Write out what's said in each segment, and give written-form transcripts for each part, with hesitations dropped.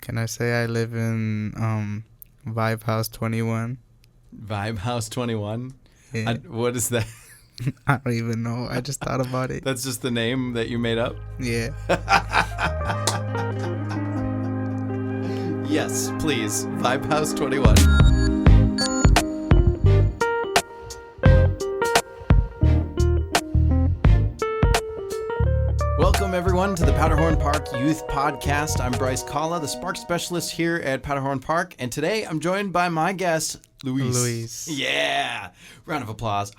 Can I say I live in Vibehouse 21? Vibehouse 21? Yeah. What is that? I don't even know. I just thought about it. That's just the name that you made up? Yeah. Yes, please. Vibehouse 21. Welcome, everyone, to the Powderhorn Park Youth Podcast. I'm Bryce, the Spark Specialist here at Powderhorn Park, and today I'm joined by my guest, Luis. Yeah! Round of applause. The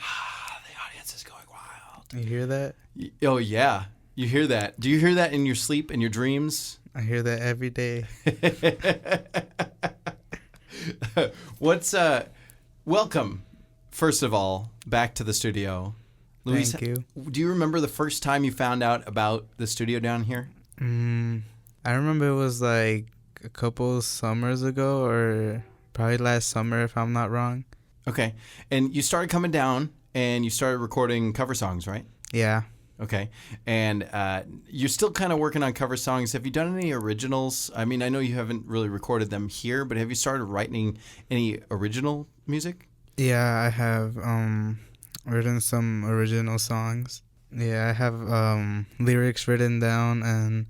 audience is going wild. You hear that? Oh, yeah. You hear that. Do you hear that in your sleep, in your dreams? I hear that every day. Welcome, first of all, back to the studio. Luis, Thank you. Do you remember the first time you found out about the studio down here? I remember it was like a couple summers ago, or probably last summer if I'm not wrong. Okay. And you started coming down and you started recording cover songs, right? Yeah. Okay. And you're still kind of working on cover songs. Have you done any originals? I mean, I know you haven't really recorded them here, but have you started writing any original music? Yeah, I have written some original songs. Yeah, I have lyrics written down, and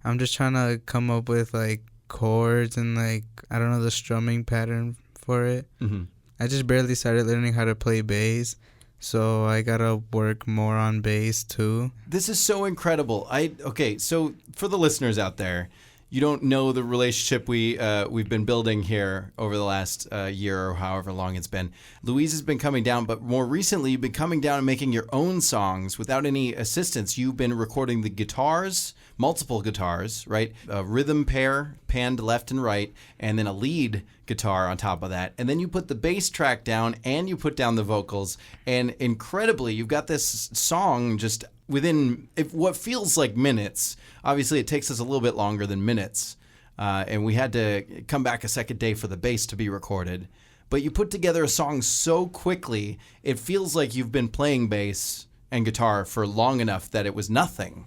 I'm just trying to come up with like chords and like, I don't know, the strumming pattern for it. Mm-hmm. I just barely started learning how to play bass, so I gotta work more on bass too. This is so incredible. Okay, so for the listeners out there, you don't know the relationship we've been building here over the last year or however long it's been. Louise has been coming down, but more recently you've been coming down and making your own songs without any assistance. You've been recording the guitars, multiple guitars, right? A rhythm pair panned left and right, and then a lead guitar on top of that. And then you put the bass track down and you put down the vocals. And incredibly, you've got this song just within what feels like minutes. Obviously, it takes us a little bit longer than minutes. And we had to come back a second day for the bass to be recorded. But you put together a song so quickly, it feels like you've been playing bass and guitar for long enough that it was nothing.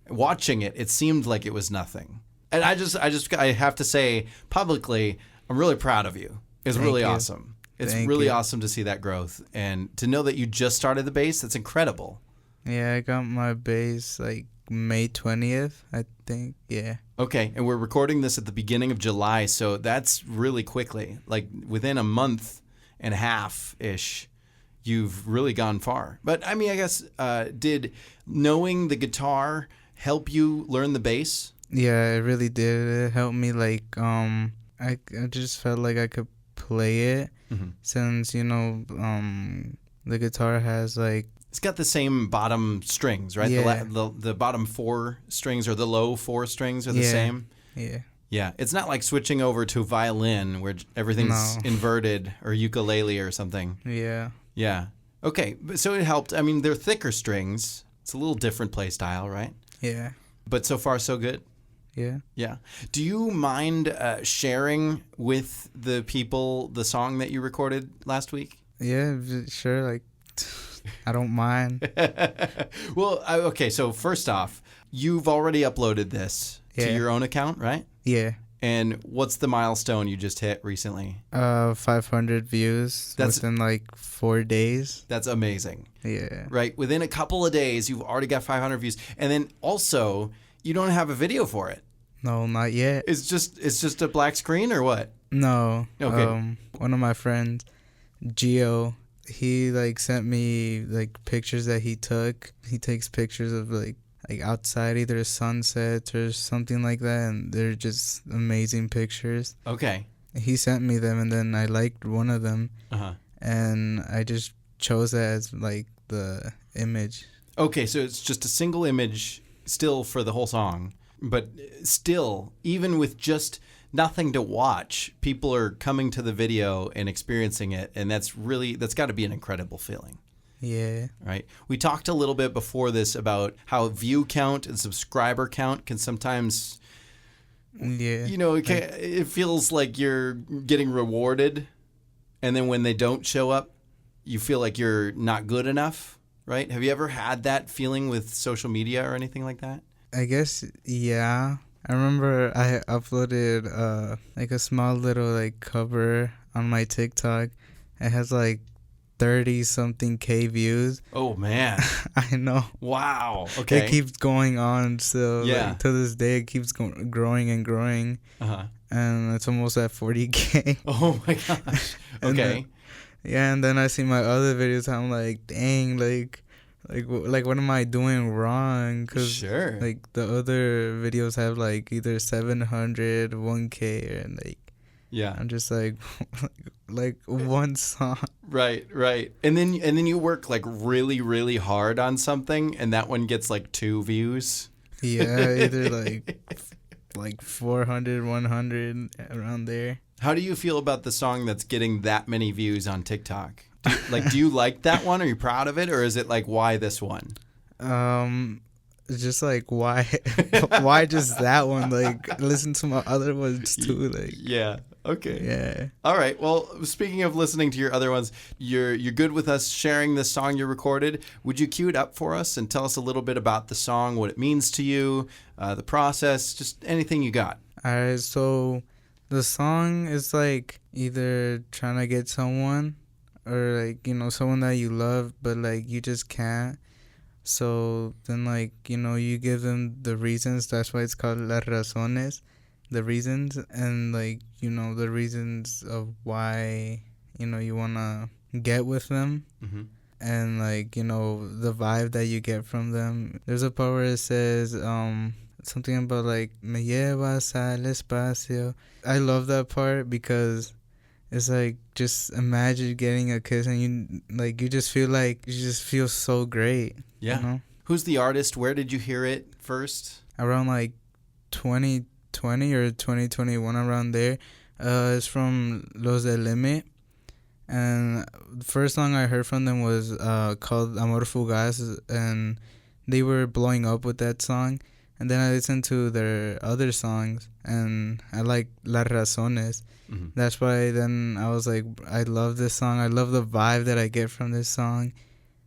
Watching it, it seemed like it was nothing. And I have to say publicly, I'm really proud of you. It's Thank really you. awesome. It's Thank really you. awesome to see that growth. And to know that you just started the bass, that's incredible. Yeah, I got my bass like May 20th, I think. Yeah. Okay, and we're recording this at the beginning of July, so that's really quickly. Like within a month and a half-ish, you've really gone far. But I mean, I guess, did knowing the guitar help you learn the bass? Yeah, it really did. It helped me like I just felt like I could play it since, the guitar has like, It's got the same bottom strings, right? Yeah. The bottom four strings or the low four strings are the Yeah. same. yeah. Yeah, it's not like switching over to violin where everything's No. inverted, or ukulele or something. Yeah. Yeah. Okay, so it helped. I mean, they're thicker strings. It's a little different play style, right? Yeah. But so far, so good. Yeah. Yeah. Do you mind sharing with the people the song that you recorded last week? Yeah, sure, like I don't mind. Well, okay, so first off, you've already uploaded this to Yeah. your own account, right? Yeah. And what's the milestone you just hit recently? 500 views within like 4 days. That's amazing. Yeah. Right? Within a couple of days, you've already got 500 views. And then also, you don't have a video for it. No, not yet. It's just a black screen or what? No. Okay. One of my friends, Gio, he like sent me like pictures that he took. He takes pictures of like outside, either sunsets or something like that, and they're just amazing pictures. Okay. He sent me them, and then I liked one of them, Uh-huh. and I just chose that as like the image. Okay, so it's just a single image still for the whole song. But still, even with just nothing to watch, people are coming to the video and experiencing it, and that's got to be an incredible feeling. Yeah. Right. We talked a little bit before this about how view count and subscriber count can sometimes, Yeah. it feels like you're getting rewarded. And then when they don't show up, you feel like you're not good enough. Right. Have you ever had that feeling with social media or anything like that? I guess, yeah. I remember I uploaded like a small little like cover on my TikTok. It has like 30 something K views. Oh man. I know. Wow. Okay. It keeps going on, so Yeah. like, to this day it keeps growing and growing, Uh-huh. and it's almost at 40K. Oh my gosh. And Okay. Yeah, and then I see my other videos. I'm like, dang, like what am I doing wrong? Cause Sure. like the other videos have like either 700, 1K, and like Yeah. I'm just like, like one song. Right, right. And then you work like really, really hard on something, and that one gets like 2 views. Yeah, either like 400, 100 around there. How do you feel about the song that's getting that many views on TikTok? Do you like that one? Are you proud of it, or is it like, why this one? It's just like why why just that one? Like listen to my other ones too. Like Yeah. Okay. yeah. All right. Well, speaking of listening to your other ones, you're good with us sharing this song you recorded. Would you cue it up for us and tell us a little bit about the song, what it means to you, the process, just anything you got? Alright, so the song is like either trying to get someone or like, you know, someone that you love but like you just can't. So then like, you know, you give them the reasons. That's why it's called las razones, the reasons, and like, you know, the reasons of why, you know, you want to get with them. Mm-hmm. And like, you know, the vibe that you get from them. There's a part where it says something about like me llevas al espacio. I love that part because it's like, just imagine getting a kiss and you just feel so great. Yeah. You know? Who's the artist? Where did you hear it first? Around like 2020 or 2021, around there. It's from Los del Limit. And the first song I heard from them was called Amor Fugaz, and they were blowing up with that song. And then I listened to their other songs, and I like Las Razones. Mm-hmm. That's why then I was like, I love this song. I love the vibe that I get from this song.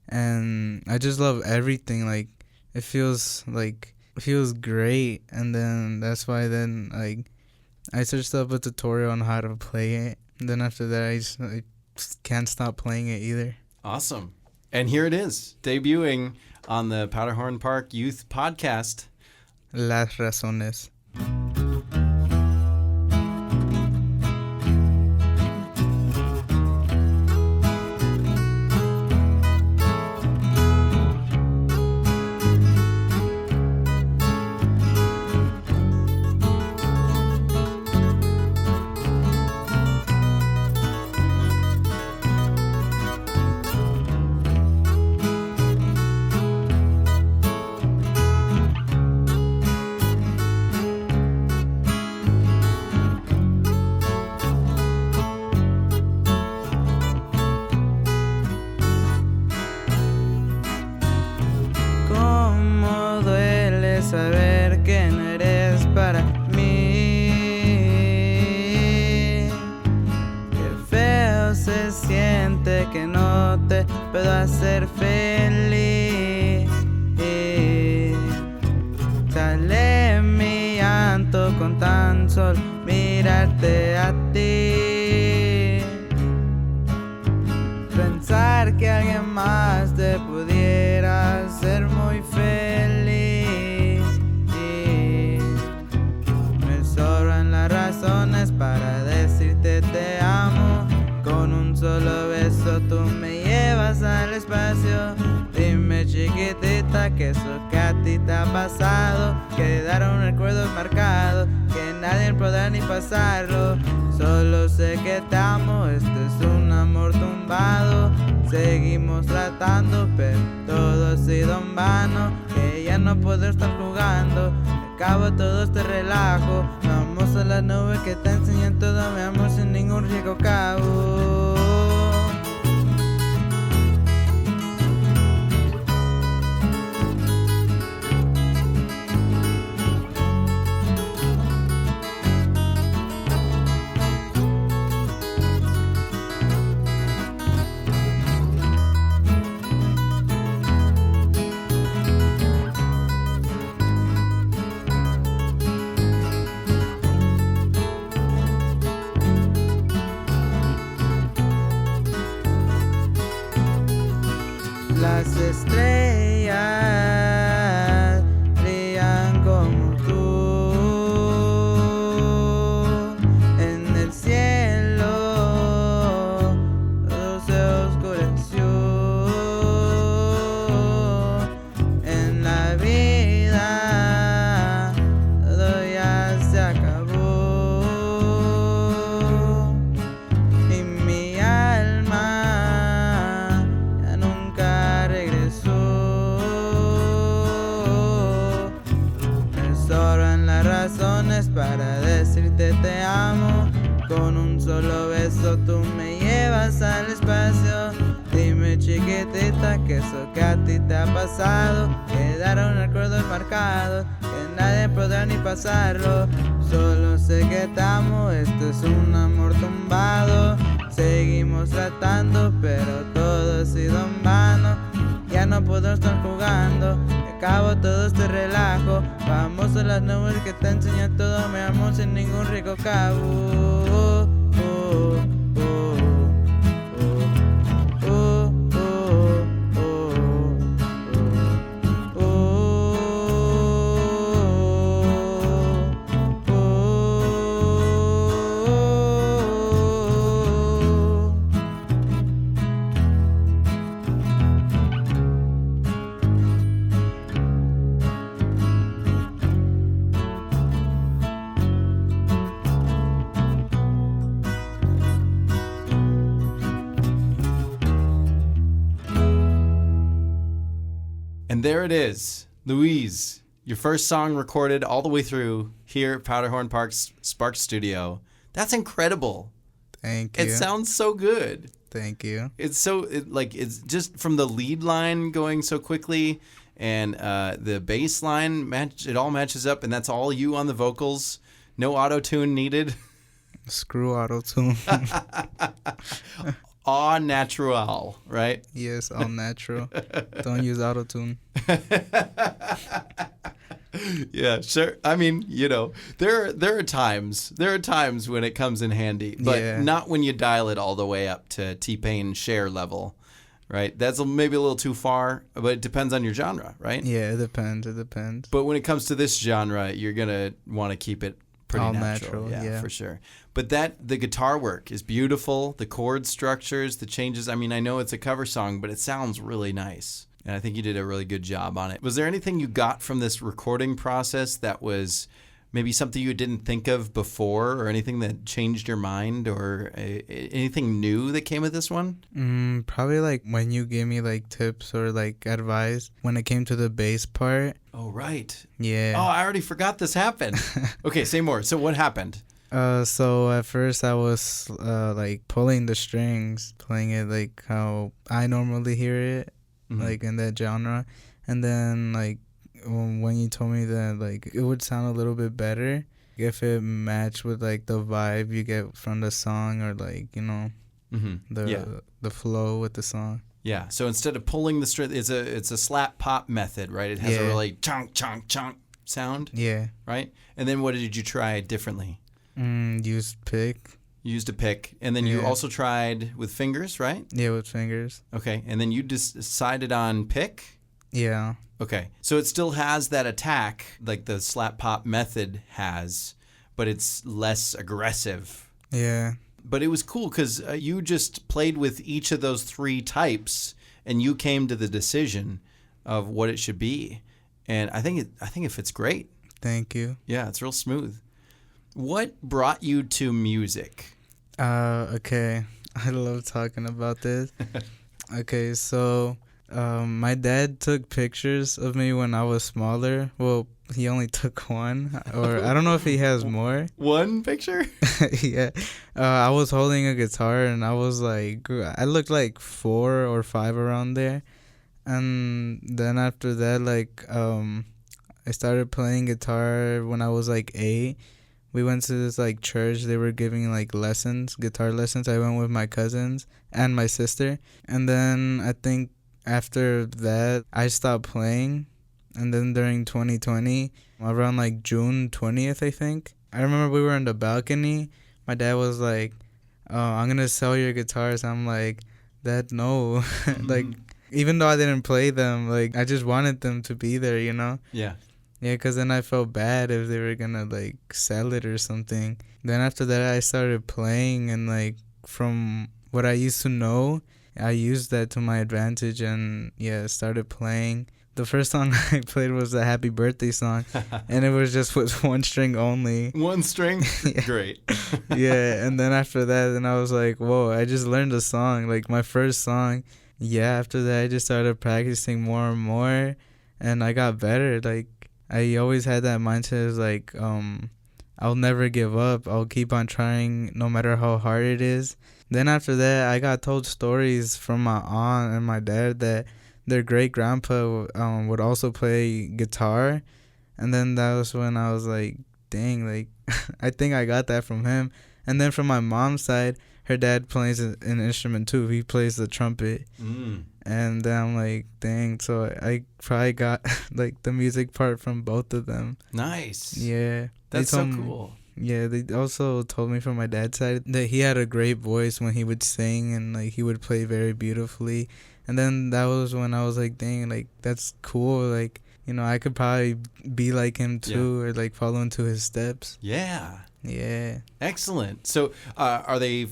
And I just love everything. Like, it feels great. And then that's why then, like, I searched up a tutorial on how to play it. And then after that, I just can't stop playing it either. Awesome. And here it is, debuting on the Powderhorn Park Youth Podcast. Las Razones. Saber que no eres para mí. Qué feo se siente que no te puedo hacer feliz. Sale mi llanto con tan solo mirarte a ti. Pensar que alguien más te pudiera hacer muy feliz. Razones para decirte te amo. Con un solo beso tú me llevas al espacio. Dime chiquitita que eso que a ti te ha pasado. Quedaron recuerdos marcados que nadie podrá ni pasarlo. Solo sé que te amo, este es un amor tumbado. Seguimos tratando pero todo ha sido en vano. Que ya no puedo estar jugando. Acabo todo este relajo. Vamos a la nube que te enseñan todo mi amor sin ningún riesgo cabo. estrellas brillan como tú en el cielo, todo se oscureció en la vida, todo ya se acabó y mi alma ya nunca regresó. Me sobran las razones para decirte te amo. Con un solo beso tú me llevas al espacio. Dime chiquitita que eso que a ti te ha pasado quedaron recuerdos marcados que nadie podrá ni pasarlo. Solo sé que te amo, esto es un amor tumbado. Seguimos tratando pero todo ha sido en vano. Ya no puedo estar jugando, que acabo todo este relajo. Vamos a las nubes que te enseñan todo mi amor sin ningún rico cabo. And there it is, Louise, your first song recorded all the way through here at Powderhorn Park's Spark'd Studio. That's incredible. Thank you. It sounds so good. Thank you. It's it's just from the lead line going so quickly, and the bass line it all matches up, and that's all you on the vocals. No auto-tune needed. Screw auto-tune. Au natural, right? Yes, all natural. Don't use auto-tune. Yeah, sure. I mean, there are times when it comes in handy, but not when you dial it all the way up to T-Pain Cher level, right? That's maybe a little too far, but it depends on your genre, right? Yeah, it depends. But when it comes to this genre, you're gonna want to keep it pretty all natural. Yeah, for sure. But the guitar work is beautiful. The chord structures, the changes. I mean, I know it's a cover song, but it sounds really nice. And I think you did a really good job on it. Was there anything you got from this recording process that was maybe something you didn't think of before, or anything that changed your mind, or anything new that came with this one? Probably like when you gave me like tips or like advice when it came to the bass part. Oh, right. Yeah. Oh, I already forgot this happened. Okay, say more. So what happened? So at first I was like pulling the strings, playing it like how I normally hear it, like in that genre. And then like when you told me that like it would sound a little bit better if it matched with like the vibe you get from the song, or like the flow with the song. Yeah. So instead of pulling the string, it's a slap pop method, right? It has a really chunk chunk chunk sound. Yeah. Right. And then what did you try differently? Used pick. You used a pick, and then you also tried with fingers, right? Yeah, with fingers. Okay, and then you decided on pick? Yeah. Okay, so it still has that attack like the slap pop method has, but it's less aggressive. Yeah. But it was cool because you just played with each of those three types, and you came to the decision of what it should be, and I think it fits great. Thank you. Yeah, it's real smooth. What brought you to music? Okay. I love talking about this. Okay, so my dad took pictures of me when I was smaller. Well, he only took one, or I don't know if he has more. One picture? Yeah. I was holding a guitar, and I was like, I looked like 4 or 5 around there. And then after that, like, I started playing guitar when I was like 8. We went to this like church. They were giving like lessons, guitar lessons. I went with my cousins and my sister. And then I think after that, I stopped playing. And then during 2020, around like June 20th, I think, I remember we were in the balcony. My dad was like, "Oh, I'm going to sell your guitars." I'm like, "Dad, no." Like, Even though I didn't play them, like, I just wanted them to be there, you know? Yeah. Yeah, because then I felt bad if they were gonna, like, sell it or something. Then after that, I started playing, and, like, from what I used to know, I used that to my advantage, and, yeah, started playing. The first song I played was the Happy Birthday song, and it was just with one string only. One string? Yeah. Great. Yeah, and then after that, then I was like, whoa, I just learned a song, like, my first song. Yeah, after that, I just started practicing more and more, and I got better, like, I always had that mindset is like, I'll never give up. I'll keep on trying no matter how hard it is. Then after that, I got told stories from my aunt and my dad that their great grandpa would also play guitar. And then that was when I was like, dang, like, I think I got that from him. And then from my mom's side, her dad plays an instrument too. He plays the trumpet. And then I'm like, dang, so I probably got like the music part from both of them. Nice. Yeah. That's so cool. Yeah, they also told me from my dad's side that he had a great voice when he would sing, and like he would play very beautifully. And then that was when I was like, dang, like that's cool. Like, you know, I could probably be like him too, or like follow into his steps. Yeah. Yeah. Excellent. So, are they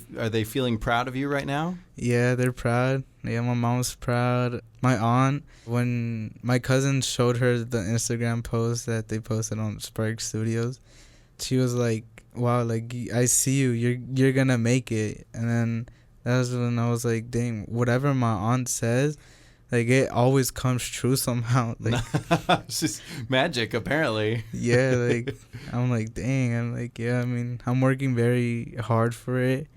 feeling proud of you right now? Yeah, they're proud. Yeah, my mom's proud. My aunt, when my cousin showed her the Instagram post that they posted on Spark'd Studios, she was like, "Wow, like I see you. You're gonna make it." And then that was when I was like, "Dang, whatever my aunt says, like it always comes true somehow." Like, it's just magic, apparently. yeah, like I'm like, dang. I'm like, yeah. I mean, I'm working very hard for it,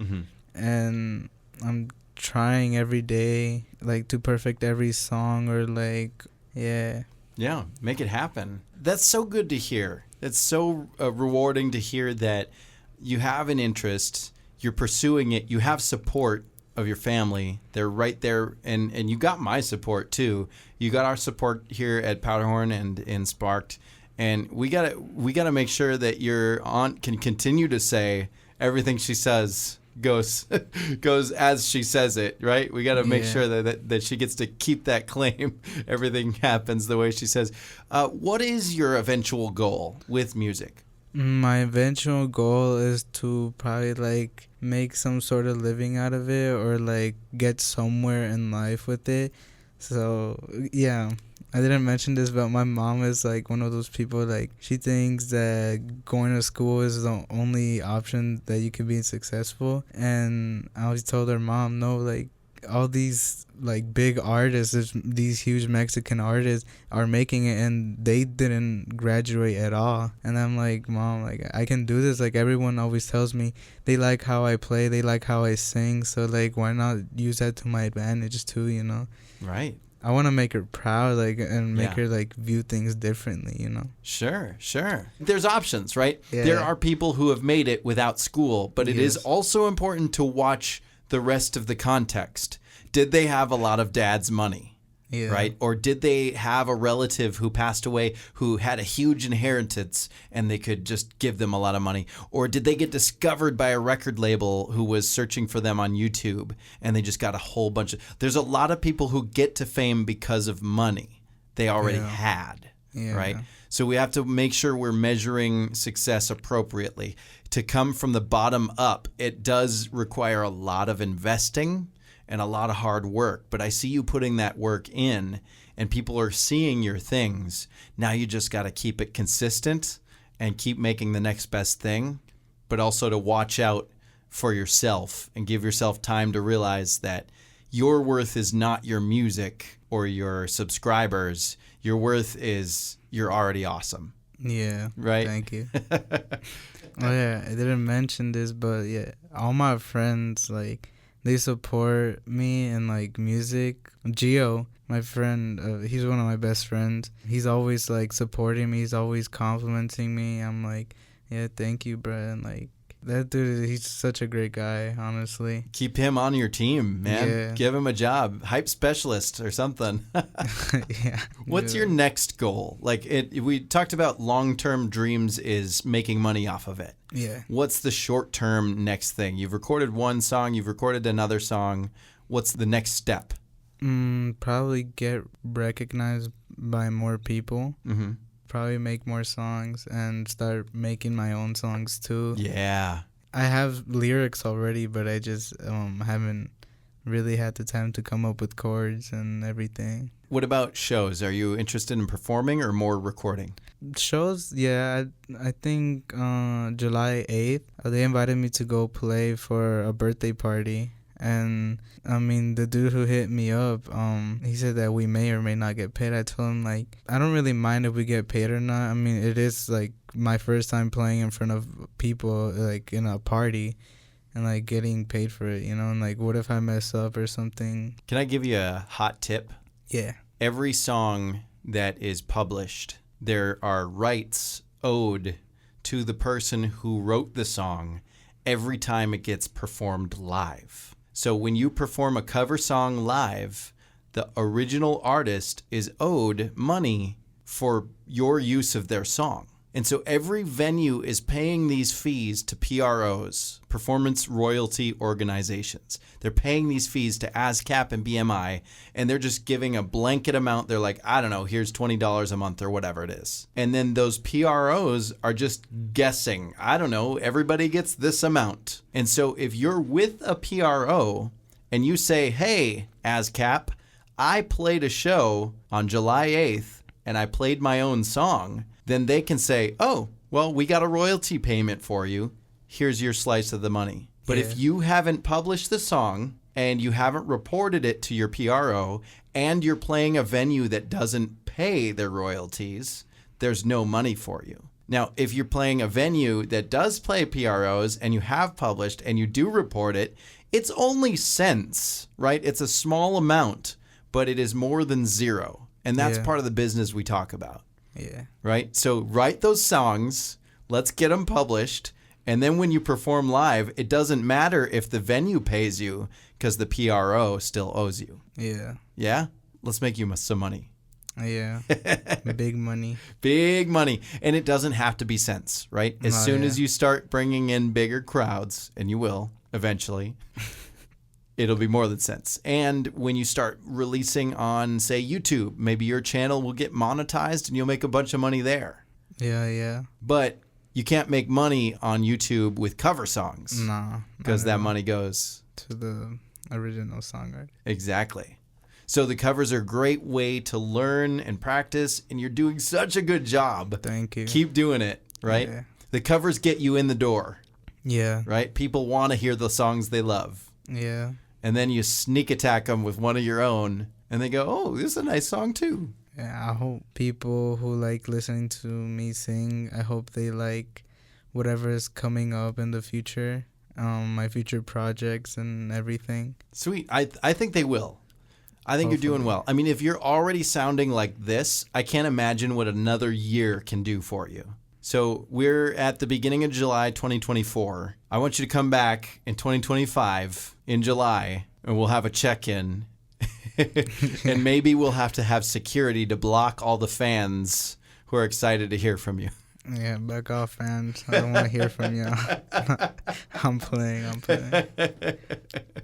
and I'm trying every day, like to perfect every song, or like, yeah. Yeah, make it happen. That's so good to hear. It's so rewarding to hear that you have an interest, you're pursuing it, you have support of your family. They're right there, and you got my support too. You got our support here at Powderhorn and in Spark'd, and we gotta make sure that your aunt can continue to say everything she says goes as she says it, right? We got to make sure that she gets to keep that claim. Everything happens the way she says. What is your eventual goal with music? My eventual goal is to probably like make some sort of living out of it, or like get somewhere in life with it. So yeah, I didn't mention this, but my mom is like one of those people, like she thinks that going to school is the only option that you can be successful. And I always told her, Mom, no, like all these like big artists, these huge Mexican artists are making it, and they didn't graduate at all. And I'm like, Mom, like I can do this. Like everyone always tells me they like how I play, they like how I sing, so like why not use that to my advantage too, you know? Right. I want to make her proud, like, and make her like view things differently, you know? Sure. There's options, right? Yeah. There are people who have made it without school, but it is also important to watch the rest of the context. Did they have a lot of dad's money? Yeah. Right? Or did they have a relative who passed away who had a huge inheritance and they could just give them a lot of money? Or did they get discovered by a record label who was searching for them on YouTube and they just got a whole bunch of... There's a lot of people who get to fame because of money they already had, right? So we have to make sure we're measuring success appropriately. To come from the bottom up, it does require a lot of investing and a lot of hard work, but I see you putting that work in, and people are seeing your things. Now you just got to keep it consistent and keep making the next best thing, but also to watch out for yourself and give yourself time to realize that your worth is not your music or your subscribers. Your worth is you're already awesome. Yeah. Right? Thank you. Oh, yeah. I didn't mention this, but yeah, all my friends, like, they support me in like music. Gio, my friend, he's one of my best friends. He's always like supporting me. He's always complimenting me. I'm like, yeah, thank you, bro. And like that dude, he's such a great guy, honestly. Keep him on your team, man. Yeah. Give him a job, hype specialist or something. Yeah. What's your next goal? Like we talked about long-term dreams is making money off of it. Yeah. What's the short-term next thing? You've recorded one song, you've recorded another song. What's the next step? Probably get recognized by more people. Mm-hmm. Probably make more songs and start making my own songs too. Yeah. I have lyrics already, but I just haven't really had the time to come up with chords and everything. What about shows? Are you interested in performing or more recording? Shows, yeah. I think July 8th, they invited me to go play for a birthday party. And I mean, the dude who hit me up, he said that we may or may not get paid. I told him, like, I don't really mind if we get paid or not. I mean, it is like my first time playing in front of people, like in a party, and like getting paid for it, you know. And like, what if I mess up or something? Can I give you a hot tip? Yeah. Every song that is published, there are rights owed to the person who wrote the song every time it gets performed live. So when you perform a cover song live, the original artist is owed money for your use of their song. And so every venue is paying these fees to PROs, Performance Royalty Organizations. They're paying these fees to ASCAP and BMI, and they're just giving a blanket amount. They're like, I don't know, here's $20 a month or whatever it is. And then those PROs are just guessing. I don't know, everybody gets this amount. And so if you're with a PRO and you say, hey, ASCAP, I played a show on July 8th and I played my own song, then they can say, oh, well, we got a royalty payment for you. Here's your slice of the money. But if you haven't published the song and you haven't reported it to your PRO and you're playing a venue that doesn't pay their royalties, there's no money for you. Now, if you're playing a venue that does play PROs and you have published and you do report it, it's only cents, right? It's a small amount, but it is more than zero. And that's part of the business we talk about. Yeah. Right? So write those songs, let's get them published, and then when you perform live, it doesn't matter if the venue pays you because the PRO still owes you. Yeah. Yeah? Let's make you some money. Yeah. Big money. Big money. And it doesn't have to be cents, right? As soon as you start bringing in bigger crowds, and you will eventually, it'll be more than cents. And when you start releasing on, say, YouTube, maybe your channel will get monetized and you'll make a bunch of money there. Yeah. But you can't make money on YouTube with cover songs. Nah. Because that money goes to the original songwriter. Exactly. So the covers are a great way to learn and practice, and you're doing such a good job. Thank you. Keep doing it, right? Yeah. The covers get you in the door. Yeah. Right? People want to hear the songs they love. Yeah. And then you sneak attack them with one of your own, and they go, oh, this is a nice song too. Yeah, I hope people who like listening to me sing, I hope they like whatever is coming up in the future, my future projects and everything. Sweet. I think they will. I think you're doing well. I mean, if you're already sounding like this, I can't imagine what another year can do for you. So we're at the beginning of July 2024. I want you to come back in 2025 in July, and we'll have a check-in. And maybe we'll have to have security to block all the fans who are excited to hear from you. Yeah, back off, fans. I don't want to hear from you. I'm playing.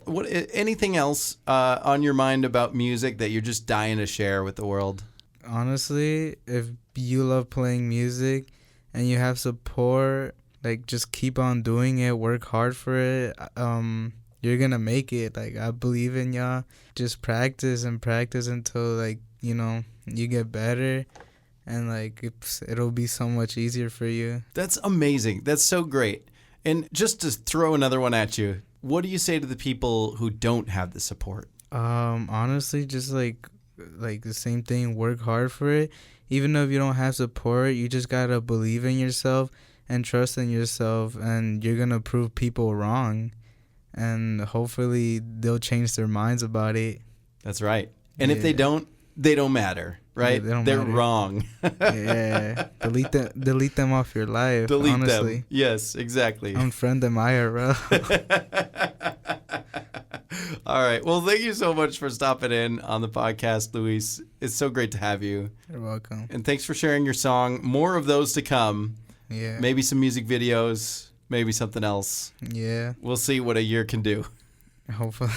What? Anything else on your mind about music that you're just dying to share with the world? Honestly, if you love playing music and you have support, like, just keep on doing it. Work hard for it. You're gonna make it. Like, I believe in y'all. Just practice until, like, you know, you get better. And, like, it'll be so much easier for you. That's amazing. That's so great. And just to throw another one at you, what do you say to the people who don't have the support? Honestly, just, like the same thing. Work hard for it. Even though if you don't have support, you just gotta believe in yourself and trust in yourself. And you're gonna prove people wrong. And hopefully they'll change their minds about it. That's right. And if they don't matter. Right? Yeah, they're wrong. Yeah. Delete them off your life. Delete honestly. them. Yes, exactly. Unfriend them IRL. All right. Well, thank you so much for stopping in on the podcast, Luis. It's so great to have you. You're welcome. And thanks for sharing your song. More of those to come. Yeah. Maybe some music videos. Maybe something else. Yeah. We'll see what a year can do. Hopefully.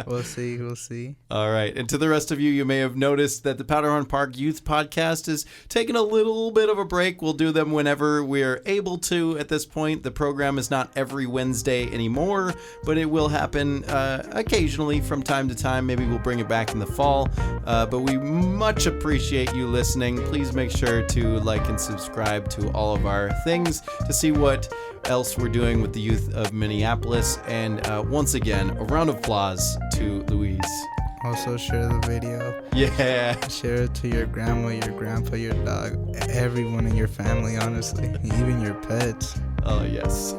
We'll see. We'll see. All right. And to the rest of you, you may have noticed that the Powderhorn Park Youth Podcast is taking a little bit of a break. We'll do them whenever we're able to at this point. The program is not every Wednesday anymore, but it will happen occasionally from time to time. Maybe we'll bring it back in the fall. But we much appreciate you listening. Please make sure to like and subscribe to all of our things to see what else we're doing with the youth of Minneapolis. And once again, a round of applause to Louise. Also, share the video. Yeah. Share it to your grandma, your grandpa, your dog, everyone in your family, honestly. Even your pets. Oh, yes.